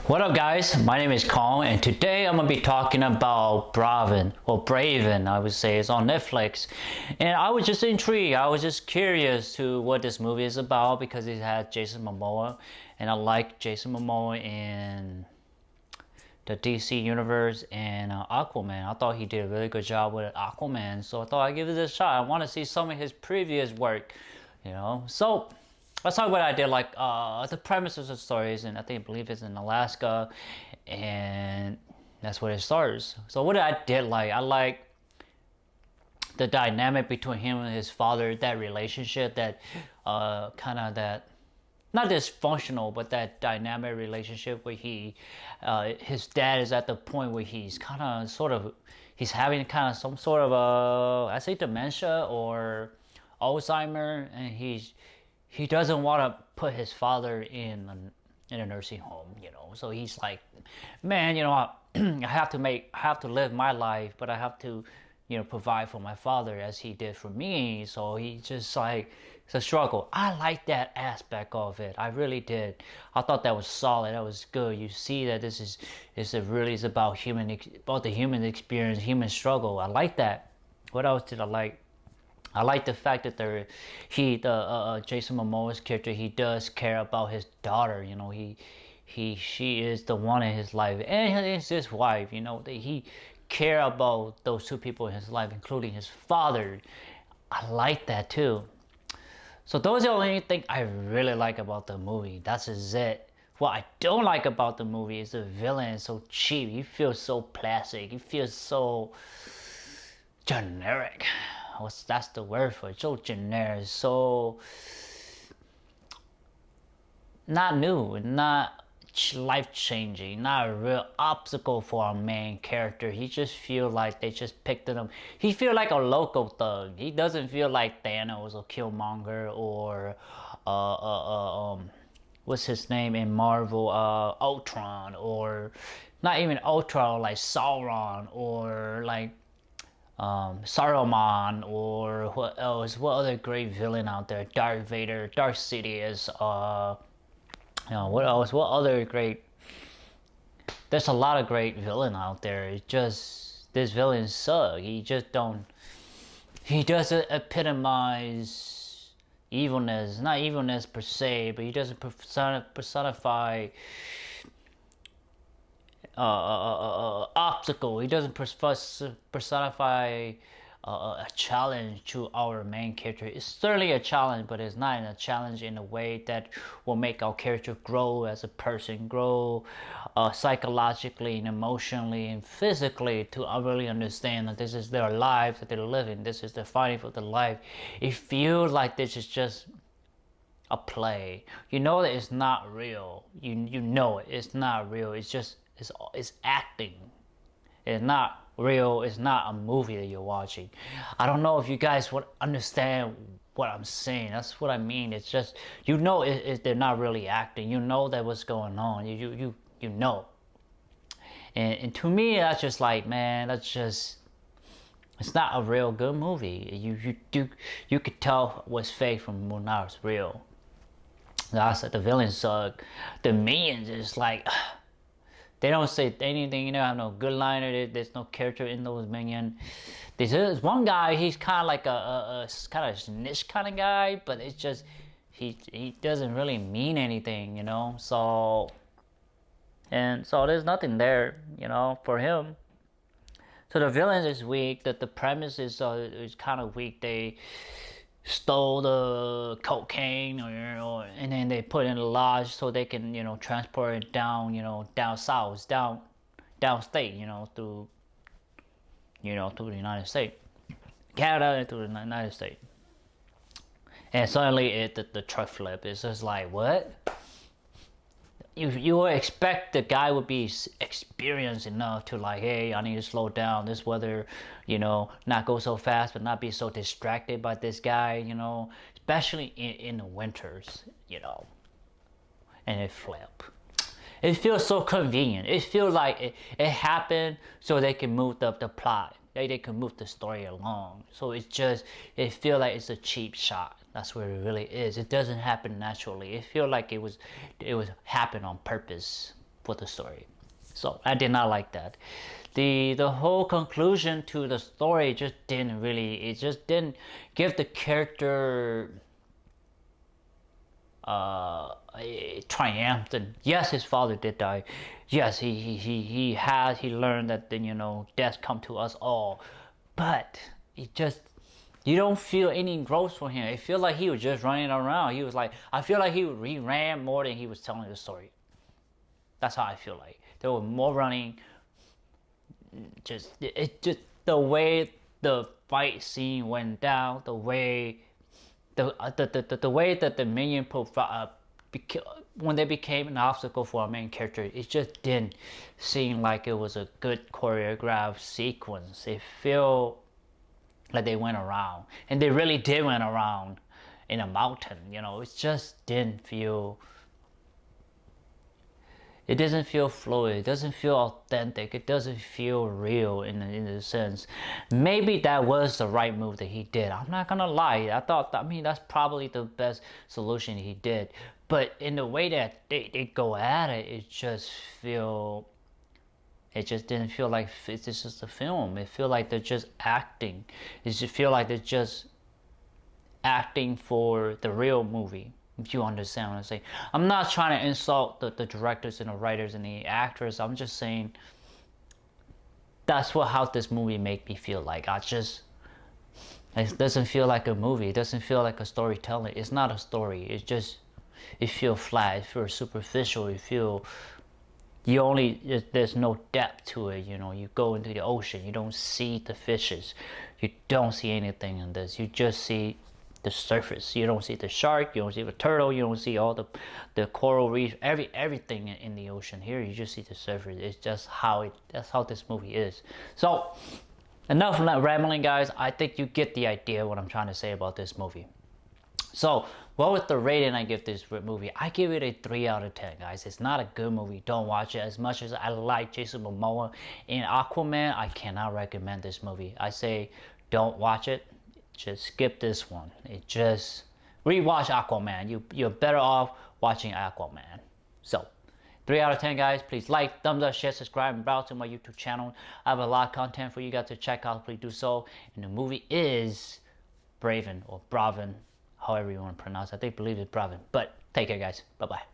What up guys, my name is Kong and today I'm going to be talking about Braven, I would say. It's on Netflix. And I was just intrigued, I was just curious to what this movie is about because it had Jason Momoa. And I like Jason Momoa in the DC universe and Aquaman. I thought he did a really good job with Aquaman, so I thought I'd give it a shot. I want to see some of his previous work, So let's talk about what I did, like the premise of the stories, and I believe it's in Alaska, and that's where it starts. So what I did like, I like the dynamic between him and his father, that relationship, that kind of that, not dysfunctional, but that dynamic relationship where his dad is at the point where he's kind of he's having kind of some sort of I say dementia or Alzheimer, and he doesn't want to put his father in a nursing home, So he's like, man, I have to live my life, but I have to, provide for my father as he did for me. So he just like, it's a struggle. I like that aspect of it. I really did. I thought that was solid. That was good. You see that this is about the human experience, human struggle. I like that. What else did I like? I like the fact that Jason Momoa's character, he does care about his daughter. She is the one in his life, and it's his wife. That he care about those two people in his life, including his father. I like that too. So those are the only thing I really like about the movie. That's just it. What I don't like about the movie is the villain is so cheap. He feels so plastic. He feels so generic. That's the word for it. So generic, so not new, not life-changing, not a real obstacle for our main character. He just feel like they just picked him. He feel like a local thug. He doesn't feel like Thanos or Killmonger or what's his name in Marvel, Ultron, or not even Ultron, like Sauron, or like Saruman, or what else? What other great villain out there? Darth Vader, Darth Sidious. What else? What other great? There's a lot of great villain out there. It's just this villain suck. He doesn't epitomize evilness. Not evilness per se, but he doesn't personify obstacle. He doesn't personify a challenge to our main character. It's certainly a challenge, but it's not a challenge in a way that will make our character grow as a person, grow psychologically and emotionally and physically, to really understand that this is their life that they're living. This is the fighting for their life. It feels like this is just a play. You know that it's not real. You know it's not real. It's just it's acting. It's not real. It's not a movie that you're watching. I don't know if you guys would understand what I'm saying. That's what I mean. It's just, they're not really acting. You know that what's going on. You know. And to me, that's just like, man, it's not a real good movie. You could tell what's fake from what's real. That's like the villains suck. The minions is like, they don't say anything, have no good liner. There's no character in those minions. There's one guy, he's kind of like a kind of snitch kind of guy, but it's just, he doesn't really mean anything, So there's nothing there, for him. So the villain is weak. The premise is kind of weak. They stole the cocaine, and then they put it in a lodge so they can, transport it down, down south, downstate, through the United States, Canada, and through the United States. And suddenly the truck flip. It's just like, what? You would expect the guy would be experienced enough to like, hey, I need to slow down. This weather, not go so fast, but not be so distracted by this guy, especially in the winters, and it flip. It feels so convenient. It feels like it happened so they can move the plot. They can move the story along. So it feels like it's a cheap shot. That's what it really is. It doesn't happen naturally. It feels like it was happened on purpose. for the story. So I did not like that. The whole conclusion to the story just didn't really, it just didn't give the character a triumphant. Yes, his father did die. Yes, he learned that then, you know, death come to us all. But it just, you don't feel any growth for him. It feels like he was just running around. He was like, I feel like he ran more than he was telling the story. That's how I feel like. There was more running. Just the way the fight scene went down, the way the way that the minion when they became an obstacle for our main character, it just didn't seem like it was a good choreographed sequence. It felt like they went around, and they really did went around in a mountain. You know, it just didn't feel. It doesn't feel fluid. It doesn't feel authentic. It doesn't feel real in a sense. Maybe that was the right move that he did. I'm not gonna lie. I mean, that's probably the best solution he did. But in the way that they go at it, it just didn't feel like this is a film. It feel like they're just acting. It just feel like they're just acting for the real movie. If you understand what I'm saying. I'm not trying to insult the directors and the writers and the actors. I'm just saying that's how this movie made me feel like. It doesn't feel like a movie. It doesn't feel like a storytelling. It's not a story. It feels flat. It feels superficial. There's no depth to it. You know, you go into the ocean, you don't see the fishes, you don't see anything in this. You just see the surface. You don't see the shark, you don't see the turtle, you don't see all the coral reef, everything in the ocean. Here you just see the surface. It's just that's how this movie is. So enough rambling, guys. I think you get the idea what I'm trying to say about this movie. So what was the rating I give this movie? I give it a 3 out of 10, guys. It's not a good movie. Don't watch it. As much as I like Jason Momoa in Aquaman, I cannot recommend this movie. I say don't watch it. Just skip this one. Rewatch Aquaman. You're better off watching Aquaman. So 3 out of 10, guys. Please like, thumbs up, share, subscribe, and browse to my YouTube channel. I have a lot of content for you guys to check out. Please do so. And the movie is Braven, or Braven, however you want to pronounce it. I believe it's Braven. But take care, guys. Bye-bye.